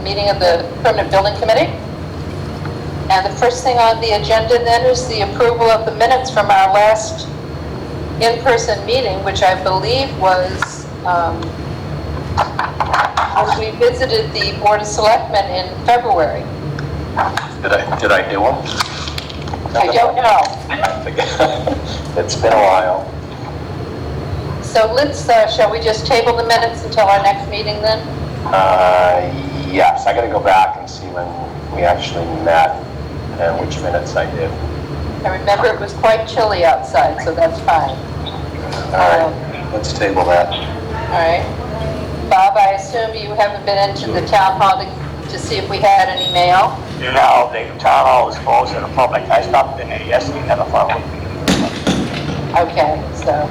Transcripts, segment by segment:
meeting of the Permanent Building Committee. And the first thing on the agenda then is the approval of the minutes from our last in-person meeting, which I believe was when we visited the Board of Selectmen in February. Did I do them? I don't know. It's been a while. So let's, shall we just table the minutes until our next meeting then? Yes, I gotta go back and see when we actually met and which minutes I did. I remember it was quite chilly outside, so that's fine. All right, let's table that. All right. Bob, I assume you haven't been into the town hall to see if we had any mail? No, the town hall was closed to the public. I stopped in there yesterday, never found one. Okay, so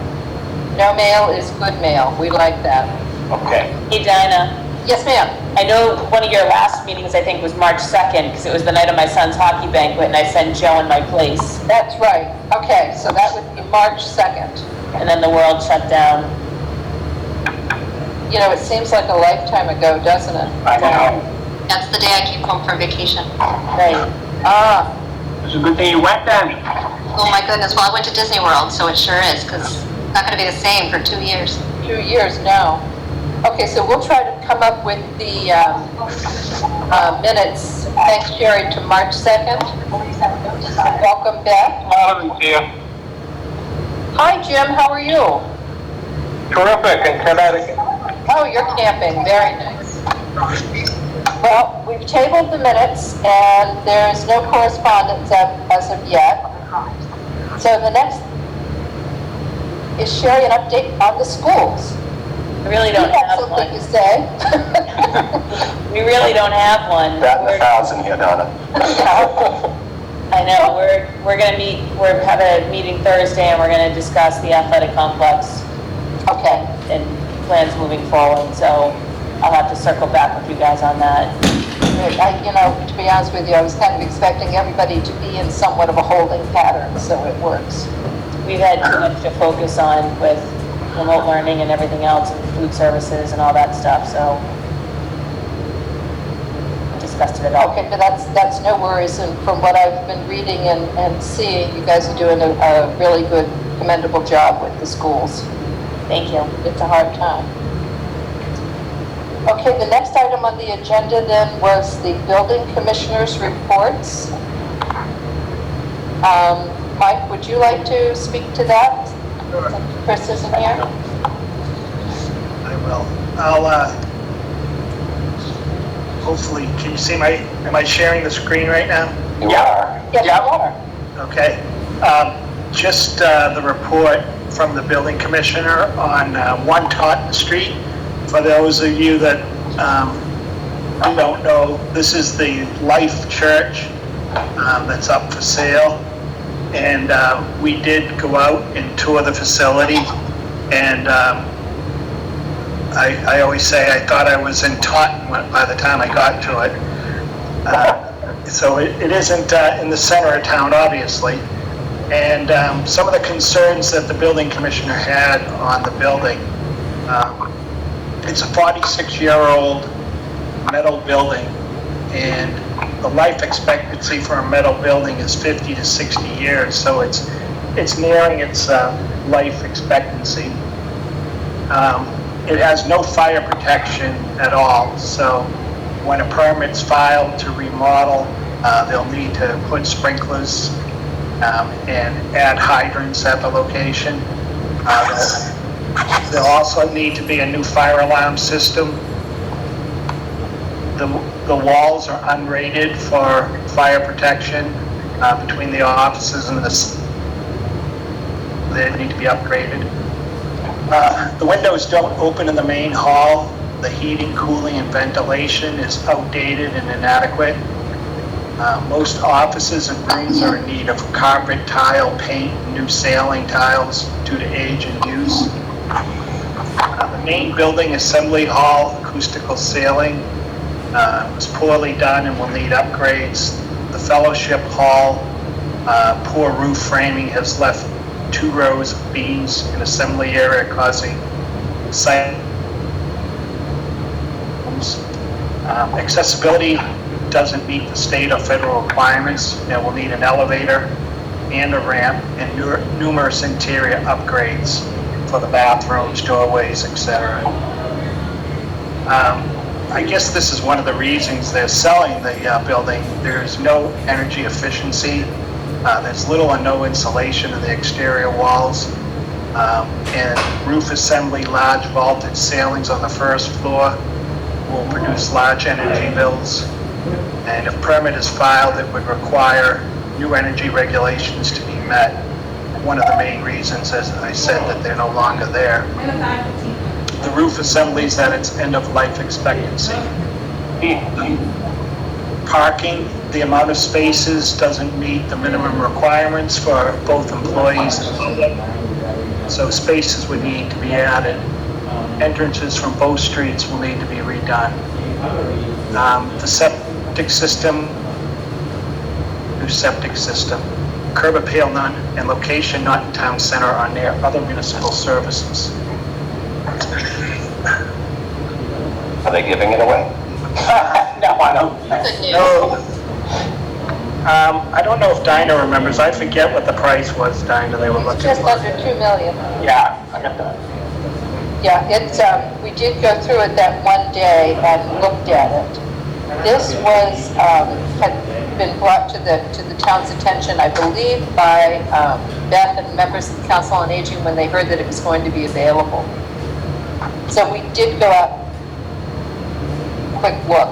no mail is good mail. We like that. Okay. Hey, Dinah. Yes, ma'am. I know one of your last meetings, I think, was March 2nd, because it was the night of my son's hockey banquet, and I sent Joe in my place. That's right. Okay, so that would be March 2nd. And then the world shut down. You know, it seems like a lifetime ago, doesn't it? I know. That's the day I came home from vacation. Right. Ah, It's a good thing you went then. Oh my goodness, well I went to Disney World, so it sure is, because it's not going to be the same for 2 years. 2 years now. Okay, so we'll try to come up with the minutes, thanks Sherry, to March 2nd. Welcome Beth. Marvin's here. Hi Jim, how are you? Terrific in Connecticut. Oh, you're camping, very nice. Well, we've tabled the minutes and there's no correspondence as of yet. So the next is Sherry an update on the schools. We really don't You have have something one. to say. We really don't have one. Bat in a thousand here, Donna. I know, we're gonna meet, have a meeting Thursday, and we're gonna discuss the athletic complex Okay. and plans moving forward, so I'll have to circle back with you guys on that. You know, to be honest with you, I was kind of expecting everybody to be in somewhat of a holding pattern, so it works. We've had too much to focus on with remote learning and everything else, and food services and all that stuff, so we discussed it all. Okay, but that's no worries, and from what I've been reading and seeing, you guys are doing a really good, commendable job with the schools. Thank you. It's a hard time. Okay, the next item on the agenda then was the building commissioners' reports. Mike, would you like to speak to that? Sure. Chris isn't here? I will. I'll, hopefully, can you see am I sharing the screen right now? You are. Yes, you are. Okay. Just the report from the building commissioner on 1 Taunton Street. For those of you that don't know, this is the Life Church that's up for sale. And we did go out and tour the facility. And I always say I thought I was in Taunton by the time I got to it. So it isn't in the center of town, obviously. And some of the concerns that the building commissioner had on the building, it's a 46-year-old metal building, and the life expectancy for a metal building is 50 to 60 years, so it's nearing its life expectancy. It has no fire protection at all, so when a permit's filed to remodel, they'll need to put sprinklers and add hydrants at the location. There'll also need to be a new fire alarm system. The walls are unrated for fire protection between the offices and they need to be upgraded. The windows don't open in the main hall. The heating, cooling, and ventilation is outdated and inadequate. Most offices and rooms are in need of carpet, tile, paint, and new ceiling tiles due to age and use. The main building assembly hall, acoustical ceiling, was poorly done and will need upgrades. The fellowship hall, poor roof framing has left 2 rows of beams in assembly area causing site. Accessibility doesn't meet the state or federal requirements. It will need an elevator and a ramp and numerous interior upgrades for the bathrooms, doorways, etc. I guess this is one of the reasons they're selling the building. There's no energy efficiency. There's little or no insulation in the exterior walls. And roof assembly, large vaulted ceilings on the first floor will produce large energy bills. And if permit is filed, it would require new energy regulations to be met. One of the main reasons, as I said, that they're no longer there. The roof assembly is at its end of life expectancy. Parking, the amount of spaces doesn't meet the minimum requirements for both employees and public. So spaces would need to be added. Entrances from both streets will need to be redone. The septic system, new septic system, curb appeal none, and location not in town center or near other municipal services. Are they giving it away? No, I don't. Good news. No. I don't know if Dinah remembers. I forget what the price was, Dinah, they were looking Just for. under 2 million. Yeah, I got that. Yeah, it's, we did go through it that one day and looked at it. This was, had been brought to the town's attention, I believe, by Beth and members of the Council on Aging when they heard that it was going to be available. So we did go out, quick look.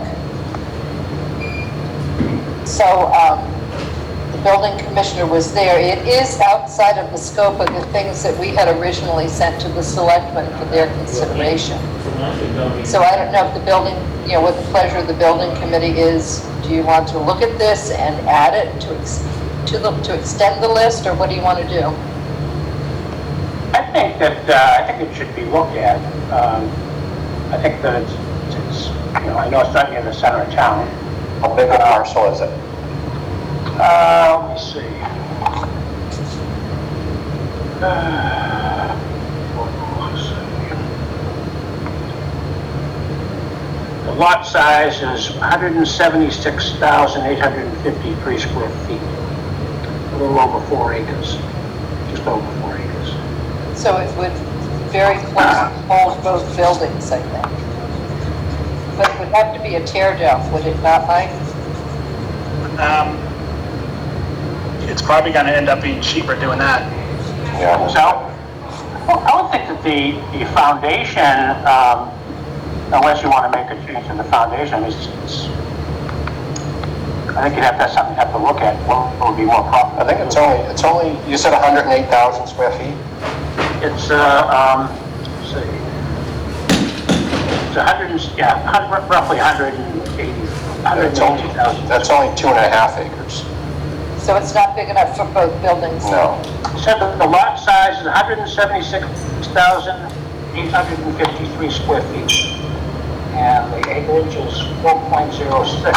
So, the building commissioner was there. It is outside of the scope of the things that we had originally sent to the selectmen for their consideration. So I don't know if the building, what the pleasure of the building committee is. Do you want to look at this and add it to extend the list, or what do you want to do? I think it should be looked at. I think that it's I know it's not near the center of town. How big a parcel is it? Let me see. The lot size is 176,853 square feet. A little over 4 acres. Just over 4 acres. So it would very close hold both buildings, I think. But it would have to be a tear down, would it not, Mike? It's probably going to end up being cheaper doing that. Yeah. So, I would think that the foundation, unless you want to make a change in the foundation, I think you'd have to have something you have to look at. What would be more profitable? I think it's only, you said 108,000 square feet? It's, let's see. It's roughly 180,000. That's only 2.5 acres. So it's not big enough for both buildings? No. So the lot size is 176,853 square feet. And the acreage is 4.06.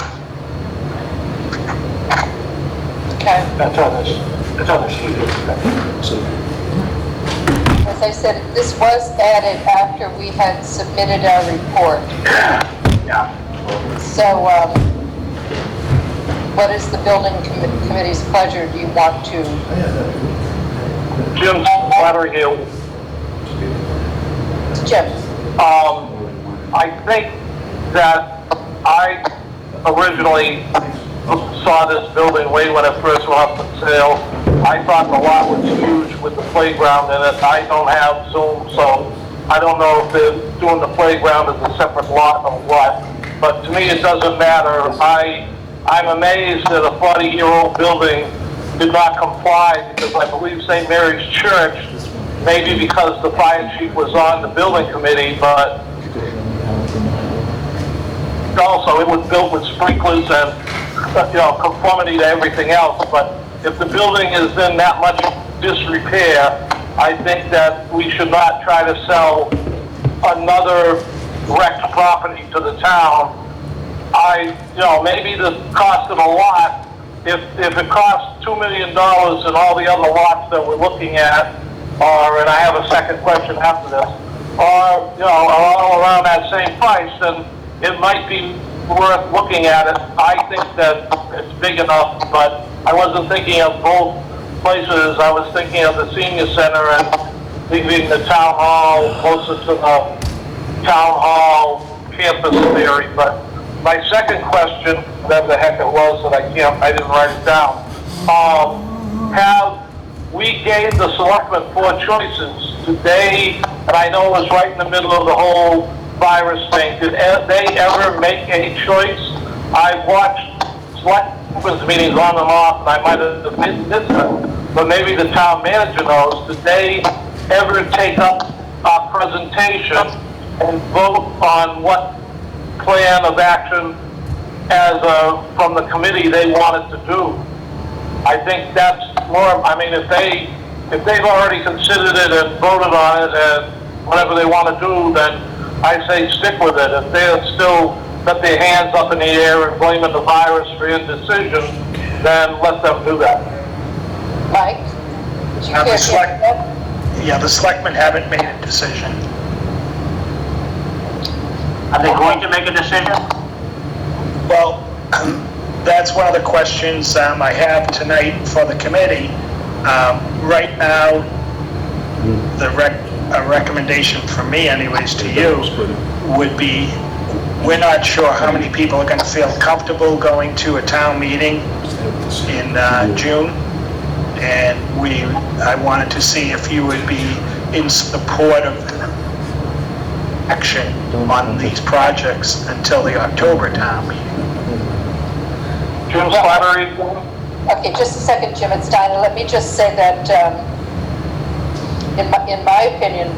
Okay. That's on the sheet. As I said, this was added after we had submitted our report. Yeah. So, what is the building committee's pleasure? Do you want to? Jim Flatterhill. Jim? I think that I originally saw this building way when it first went up for sale. I thought the lot was huge with the playground in it. I don't have Zoom, so I don't know if they're doing the playground as a separate lot or what. But to me, it doesn't matter. I'm amazed that a 40-year-old building did not comply, because I believe St. Mary's Church, maybe because the fire chief was on the building committee, but also it was built with sprinklers and, conformity to everything else. But if the building is in that much disrepair, I think that we should not try to sell another wrecked property to the town. Maybe the cost of a lot, if it costs $2 million and all the other lots that we're looking at, and I have a second question after this, are all around that same price, then it might be worth looking at it. I think that it's big enough, but I wasn't thinking of both places. I was thinking of the senior center and leaving the town hall closer to the town hall campus theory. But my second question, whatever the heck it was that I didn't write it down. We gave the selectmen 4 choices. Did they, and I know it was right in the middle of the whole virus thing, did they ever make a choice? I've watched selectmen's meetings on and off, and I might have missed them, but maybe the town manager knows. Did they ever take up our presentation and vote on what plan of action from the committee they wanted to do? I think that's more, I mean, if they've already considered it and voted on it and whatever they want to do, then I say stick with it. If they're still got their hands up in the air and blaming the virus for indecision, then let them do that. Mike? Did you Now, care the to select- answer that? Yeah, the selectmen haven't made a decision. Are they going to make a decision? Well, that's one of the questions I have tonight for the committee. Right now, a recommendation from me anyways to you would be, we're not sure how many people are going to feel comfortable going to a town meeting in June. And I wanted to see if you would be in support of action on these projects until the October town meeting. Jim Slattery? Okay, just a second, Jim, it's Dinah. Let me just say that, in my opinion,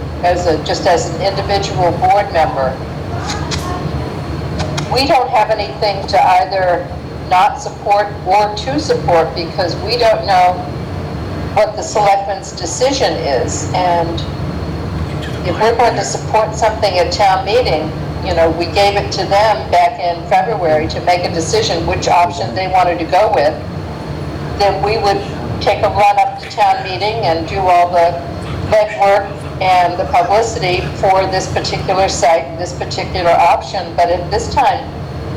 just as an individual board member, we don't have anything to either not support or to support because we don't know what the selectmen's decision is. And if we're going to support something at town meeting, you know, we gave it to them back in February to make a decision which option they wanted to go with, then we would take a run up to town meeting and do all the legwork and the publicity for this particular site, this particular option. But at this time,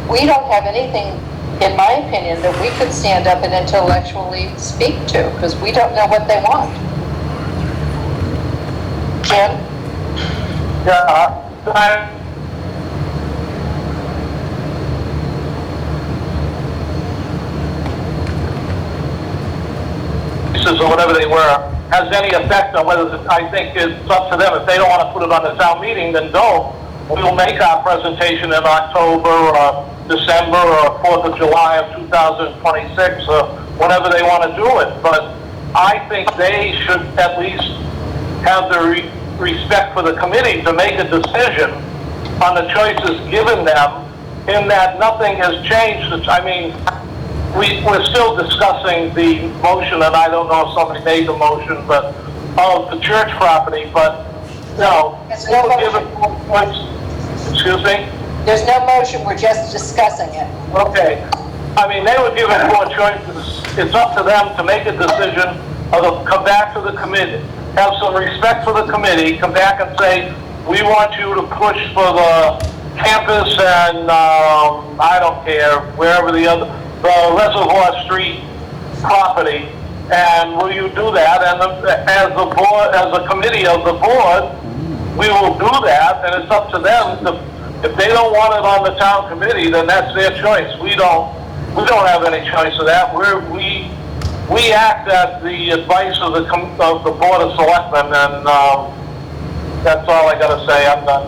we don't have anything, in my opinion, that we could stand up and intellectually speak to, because we don't know what they want. Jim? Yeah, or whatever they were, has any effect on whether, I think it's up to them. If they don't want to put it on the town meeting, then don't. We'll make our presentation in October or December or 4th of July of 2026 or whenever they want to do it. But I think they should at least have the respect for the committee to make a decision on the choices given them, in that nothing has changed. I mean, we're still discussing the motion, and I don't know if somebody made the motion, but of the church property, but no. There's no Excuse me? There's no motion, we're just discussing it. Okay. I mean, they were given 4 choices. It's up to them to make a decision or to come back to the committee. Have some respect for the committee, come back and say, we want you to push for the campus and, I don't care, wherever the Reservoir Street property, and will you do that? And as the board, as a committee of the board, we will do that, and it's up to them. If they don't want it on the town committee, then that's their choice. We don't have any choice of that. We act at the advice of the board of selectmen, and that's all I got to say. I'm done.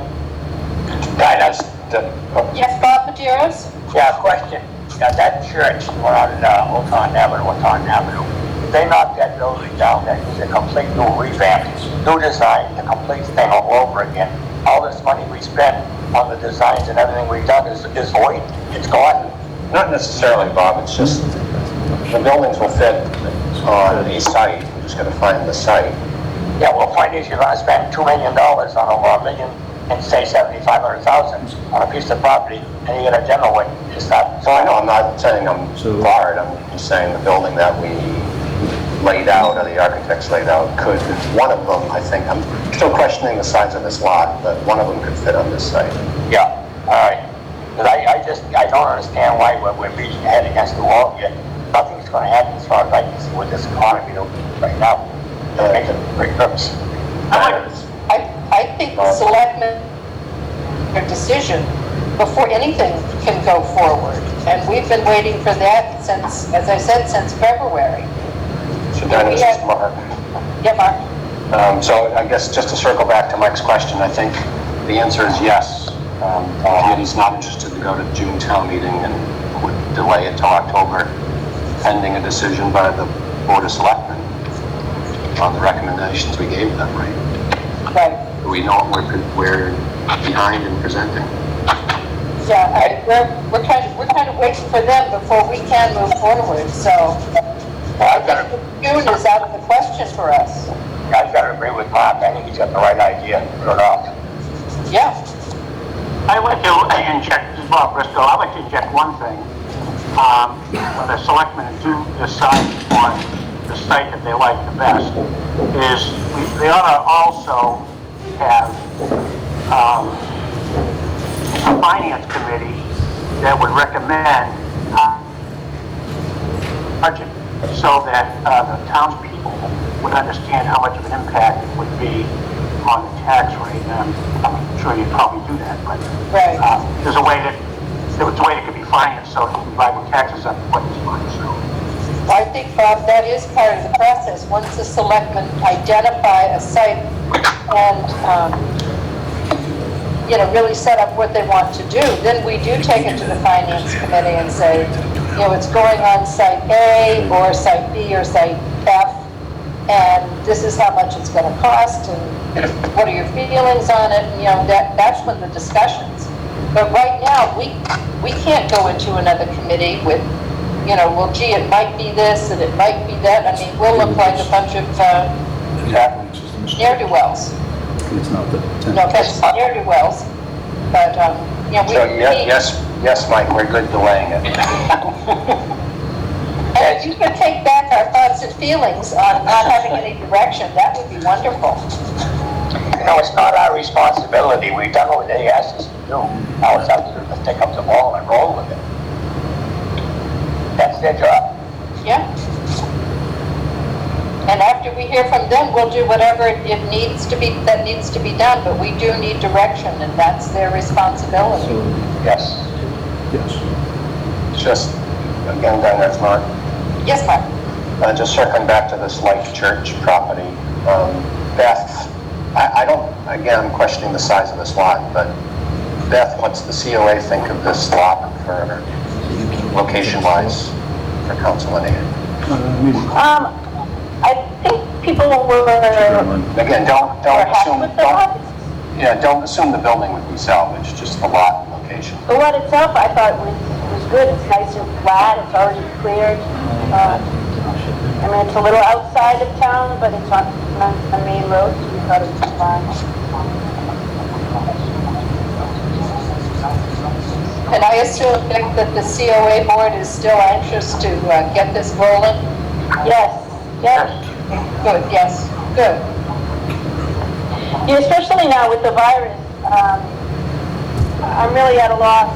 Yes, Bob Maderos? Yeah, question. Yeah, that church on Houghton Avenue, they knocked that building down. That is a complete new revamp, new design, the complete thing all over again. All this money we spent on the designs and everything we've done is void. It's gone. Not necessarily, Bob, it's just the buildings will fit on the site, we're just gonna find the site. Yeah, well, point is, you're gonna spend $2 million on over $1 million and say $7,500,000 on a piece of property, and you get a demo one. It's not. So I know, I'm not saying I'm for it, I'm just saying the building that we laid out, or the architects laid out, could, one of them, I think, I'm still questioning the size of this lot, but one of them could fit on this site. Yeah, all right. But I just, I don't understand why we're beating your head against the wall here. Nothing's gonna happen as far as I can see with this economy right now. It makes it pretty nervous. I think the selectmen, their decision before anything can go forward. And we've been waiting for that since, as I said, since February. So Dennis, this is Mark. Yeah, Mark? So I guess just to circle back to Mike's question, I think the answer is yes. The committee's not interested to go to the June town meeting and would delay it till October, pending a decision by the Board of Selectmen on the recommendations we gave them, right? Right. We know what we're behind in presenting. Yeah, we're kind of waiting for them before we can move forward, so I think June is out of the question for us. I've got to agree with Mark. I think he's got the right idea. Put it off. Yeah. I'd like to inject, this is Bob Briscoe, I'd like to inject one thing. When the selectmen do decide on the site that they like the best, is they ought to also have a finance committee that would recommend budget so that the townspeople would understand how much of an impact it would be on the tax rate. And I'm sure you'd probably do that, but Right. there's a way that could be financed so that you can buy the taxes up what this money. So Well, I think, Bob, that is part of the process. Once the selectmen identify a site and, really set up what they want to do, then we do take it to the finance committee and say, it's going on site A or site B or site F, and this is how much it's going to cost, and what are your feelings on it? And, that's when the discussions. But right now, we can't go into another committee with, well, gee, it might be this and it might be that. I mean, we'll look like a bunch of ne'er-do-wells. It's not the No offense to ne'er-do-wells, but, So yes, Mike, we're good delaying it. And if you could take back our thoughts and feelings on not having any direction, that would be wonderful. It's not our responsibility. We've done what they asked us to do. Now it's up to them to take up the ball and roll with it. That's their job. Yeah. And after we hear from them, we'll do whatever it needs to be, that needs to be done, but we do need direction, and that's their responsibility. Yes. Yes. Just, again, Dennis, Mark. Yes, Mark? Just circling back to this Life Church property, Beth, I don't, again, I'm questioning the size of this lot, but Beth, what's the COA think of this lot for location-wise for council and aid? I think people were Again, don't happy assume, with the lot. don't assume the building would be salvaged, just the lot and location. The lot itself, I thought was good. It's nice and flat. It's already cleared. I mean, it's a little outside of town, but it's on the main road, so we thought it was fine. And I assume, Vic, that the COA board is still anxious to get this rolling? Yes. Good, yes, good. Yeah, especially now with the virus, I'm really at a loss.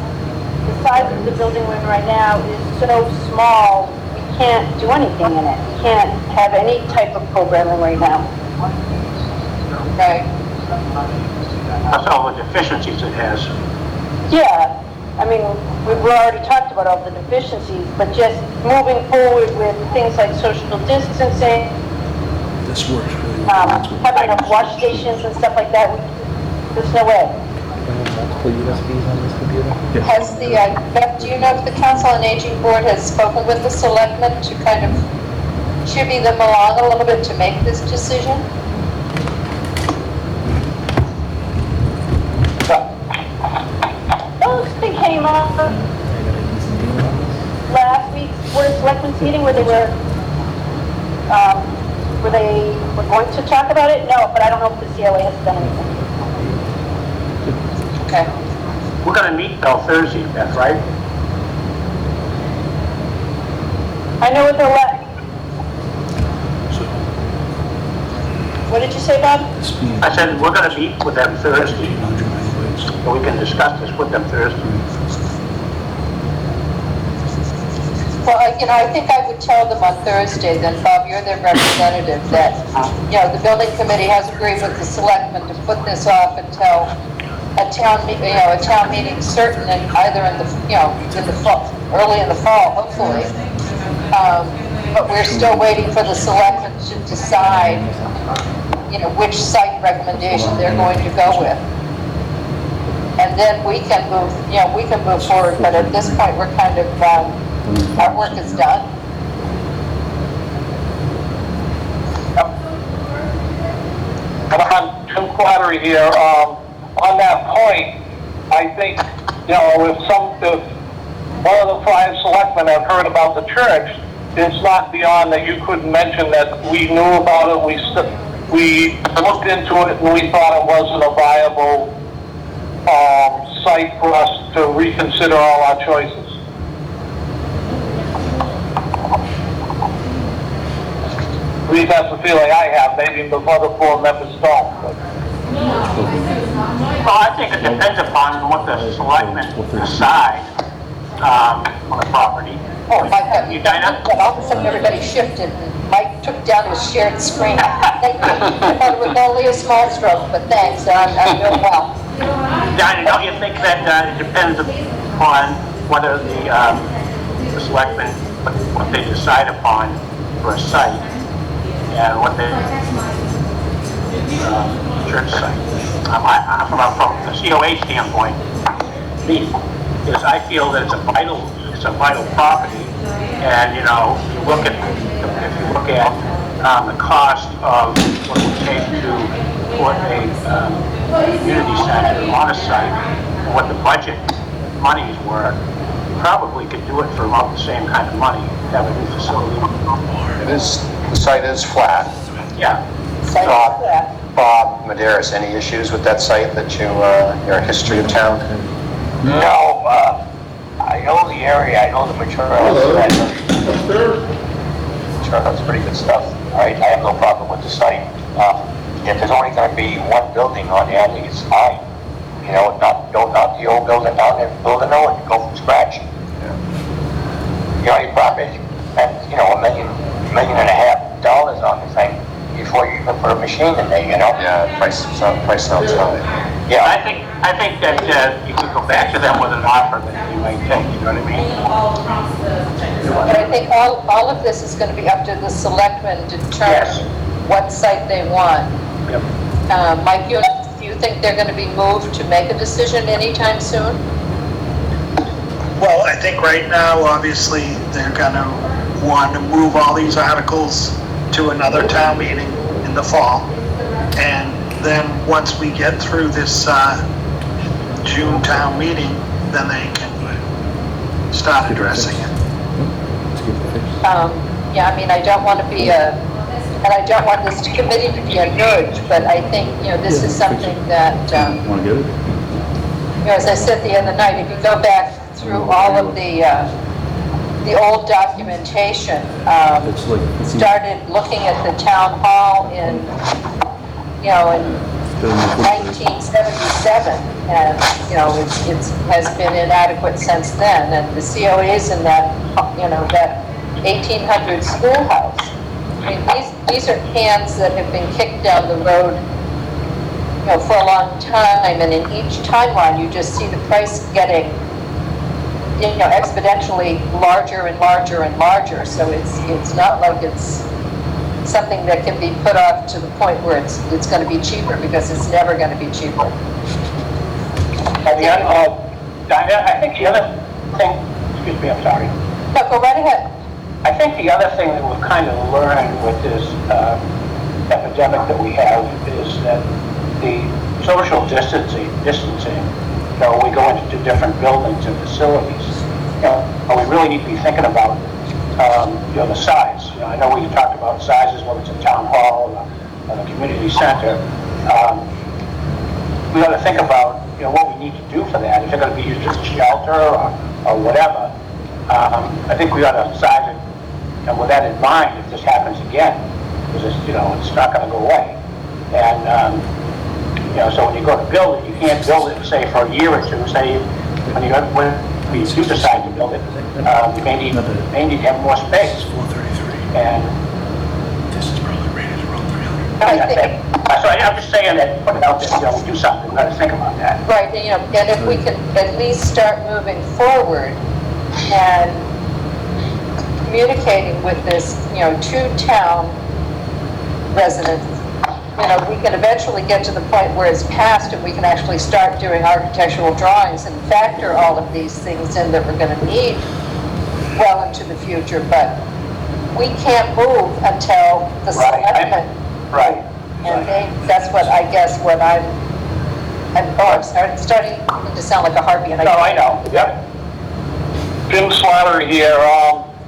The size of the building we're in right now is so small, we can't do anything in it. We can't have any type of programming right now. Right. that's all the deficiencies it has. Yeah, I mean, we've already talked about all the deficiencies, but just moving forward with things like social distancing, This works really well. having enough wash stations and stuff like that, there's no way. Multiple USBs on this computer? Yes. Has the, Beth, do you know if the Council on Aging Board has spoken with the selectmen to kind of chivvy them along a little bit to make this decision? Those things came up last week's Board of Selectmen's meeting where they were going to talk about it? No, but I don't know if the COA has done anything. Okay. We're gonna meet till Thursday, Beth, right? I know what the What did you say, Bob? I said, we're gonna meet with them Thursday, so we can discuss this with them Thursday. Well, I think I would tell them on Thursday, then Bob, you're their representative, that, the building committee has agreed with the selectmen to put this off until a town meeting certain, and either in the, in the fall, early in the fall, hopefully. But we're still waiting for the selectmen to decide, which site recommendation they're going to go with. And then we can move forward, but at this point, we're kind of, our work is done. Jim Flattery here. On that point, I think, if one of the 5 selectmen have heard about the church, it's not beyond that you couldn't mention that we knew about it, we looked into it, and we thought it wasn't a viable site for us to reconsider all our choices. At least that's the feeling I have. Maybe the other 4 members don't. But. Well, I think it depends upon what the selectmen decide on the property. Oh, my God. You, Dinah? All of a sudden, everybody shifted, and Mike took down his shared screen. Thank you. I thought it was only a small stroke, but thanks, I'm doing well. Dinah, don't you think that it depends upon whether the selectmen, what they decide upon for a site, and what they church site? From the COA standpoint, I feel that it's a vital property, and if you look at the cost of what it would take to put a community center on a site, and what the budget monies were, probably could do it for about the same kind of money, have a new facility. The site is flat. Yeah. Bob Medeiros, any issues with that site that your history of town? No, I know the area, I know the materials. That's pretty good stuff. All right, I have no problem with the site. If there's only going to be one building on there, I think it's fine. Don't knock the old building down there, build a new one, go from scratch. Your problem is, $1.5 million on the thing before you even put a machine in there, Yeah, price sounds high. Yeah, I think that you could go back to them with an offer that you might take, you know what I mean? But I think all of this is going to be up to the selectmen to determine what site they want. Yep. Mike, do you think they're going to be moved to make a decision anytime soon? Well, I think right now, obviously, they're gonna want to move all these articles to another town meeting in the fall. And then once we get through this June town meeting, then they can start addressing it. I don't want to be and I don't want this committee to be a nudge, but I think, this is something that, Want to get it? as I said the other night, if you go back through all of the old documentation, started looking at the town hall in 1977, and, it has been inadequate since then, and the COA's in that, that 1800 schoolhouse. I mean, these are cans that have been kicked down the road, for a long time, and in each timeline, you just see the price getting, exponentially larger and larger and larger. So it's not like it's something that can be put off to the point where it's going to be cheaper, because it's never going to be cheaper. Diana, I think the other thing, excuse me, I'm sorry. No, go right ahead. I think the other thing that we've kind of learned with this epidemic that we have is that the social distancing, we go into 2 different buildings and facilities. We really need to be thinking about, the size. I know we talked about sizes, whether it's a town hall or a community center. We got to think about, what we need to do for that. If it's going to be used as a shelter or whatever, I think we ought to size it, and with that in mind, if this happens again, because it's not going to go away. And so when you go to build it, you can't build it, say, for a year or two. Say when if you do decide to build it, you may need to have more space. 433. And This is probably rated around 300. I think, so I'm just saying that, put it out there, we do something, let us think about that. right, and if we can at least start moving forward and communicating with this, two town residents, we can eventually get to the point where it's passed and we can actually start doing architectural drawings and factor all of these things in that we're going to need well into the future, but we can't move until the selectmen. Right. And that's what I'm starting to sound like a harpy. And No, I know, yep. Jim Slattery here.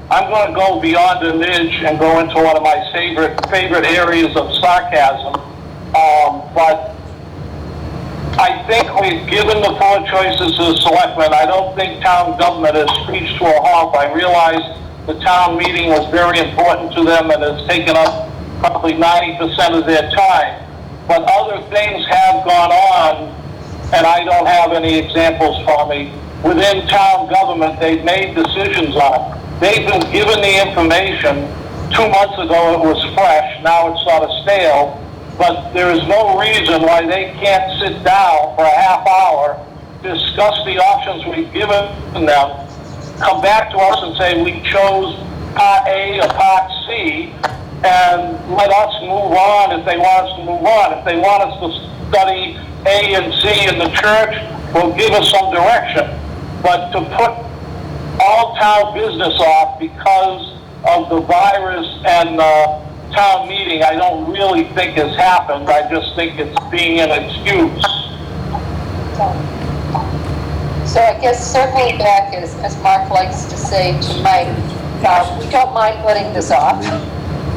I'm going to go beyond an inch and go into one of my favorite areas of sarcasm. But I think we've given the four choices to the selectmen. I don't think town government has screeched to a halt. I realize the town meeting was very important to them and has taken up probably 90% of their time. But other things have gone on, and I don't have any examples for me. Within town government, they've made decisions on it. They've been given the information. 2 months ago it was fresh, now it's sort of stale, but there is no reason why they can't sit down for a half hour, discuss the options we've given them, come back to us and say we chose part A or part C, and let us move on if they want us to move on. If they want us to study A and C in the church, will give us some direction. But to put all town business off because of the virus and the town meeting, I don't really think has happened. I just think it's being an excuse. So I guess circling back, as Mark likes to say to Mike, we don't mind putting this off.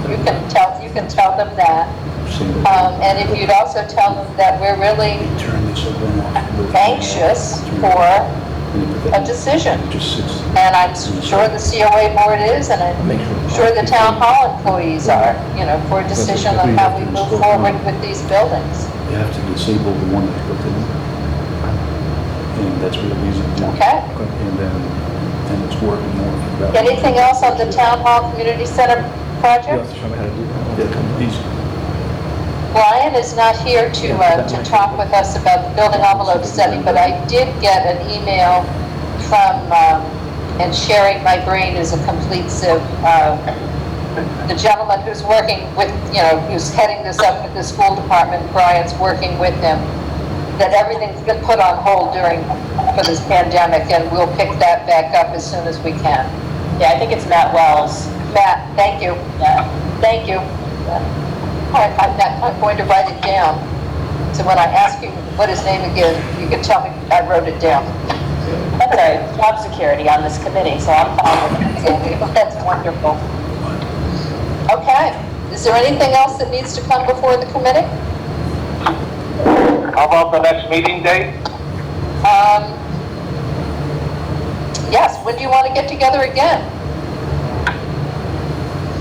You can tell them that. And if you'd also tell them that we're really anxious for a decision. And I'm sure the COA board is, and I'm sure the town hall employees are, for a decision on how we move forward with these buildings. You have to disable the one that's built in. And that's what the reason. Okay. And it's working more. Anything else on the town hall community center project? Brian is not here to talk with us about the building envelope study, but I did get an email from, and sharing my brain is a complete sieve, the gentleman who's working with, who's heading this up with the school department, Brian's working with him, that everything's been put on hold for this pandemic, and we'll pick that back up as soon as we can. Yeah, I think it's Matt Wells. Matt, thank you. Yeah. Thank you. I'm going to write it down. So when I ask you what his name again, you can tell me I wrote it down. That's our job security on this committee, so I'm fine with it. That's wonderful. Okay. Is there anything else that needs to come before the committee? How about the next meeting date? Yes. When do you want to get together again?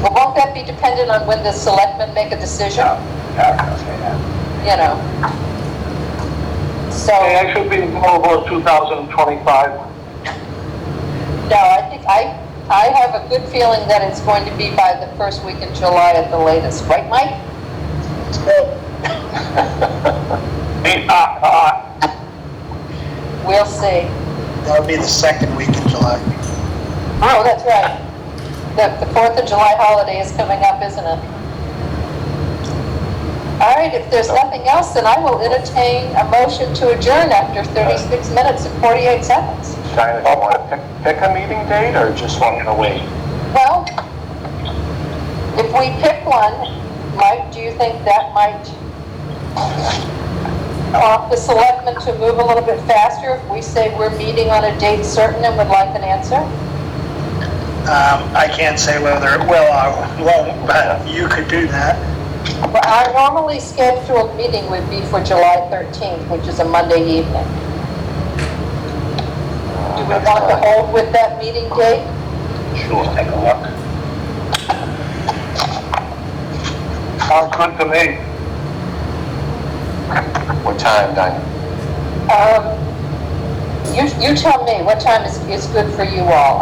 Well, won't that be dependent on when the selectmen make a decision? So. Okay, I should be available in 2025. No, I think I have a good feeling that it's going to be by the first week in July at the latest. Right, Mike? We'll see. That would be the second week in July. Oh, that's right. The 4th of July holiday is coming up, isn't it? All right, if there's nothing else, then I will entertain a motion to adjourn after 36 minutes and 48 seconds. China, do you want to pick a meeting date or just want to wait? Well, if we pick one, Mike, do you think that might prompt the selectmen to move a little bit faster if we say we're meeting on a date certain and would like an answer? I can't say whether it will or won't, but you could do that. Well, our normally scheduled meeting would be for July 13th, which is a Monday evening. Do we want to hold with that meeting date? Sure, take a look. Sounds good to me. What time, Dinah? You tell me, what time is good for you all?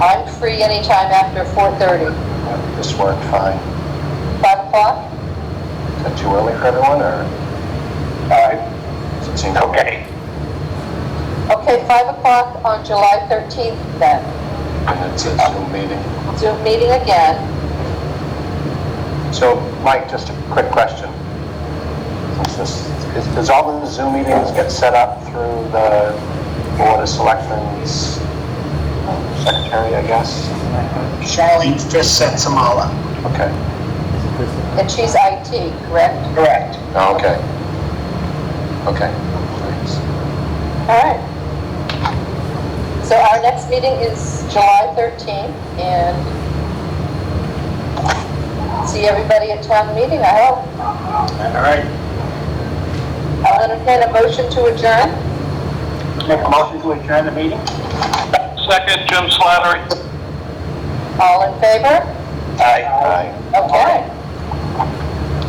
I'm free anytime after 4:30. This worked fine. 5 o'clock? Is that too early for everyone, or? Does it seem okay? Okay, 5 o'clock on July 13th then. And it's a Zoom meeting. Zoom meeting again. So, Mike, just a quick question. Does all the Zoom meetings get set up through the Board of Selectmen's secretary, I guess? Charlene Fisk sets them all up. Okay. And she's IT, correct? Correct. Oh, okay. Okay. Thanks. All right. So our next meeting is July 13th, and see everybody at town meeting, I hope. All right. I'll entertain a motion to adjourn. Make a motion to adjourn the meeting? Second, Jim Slattery. All in favor? Aye. Okay.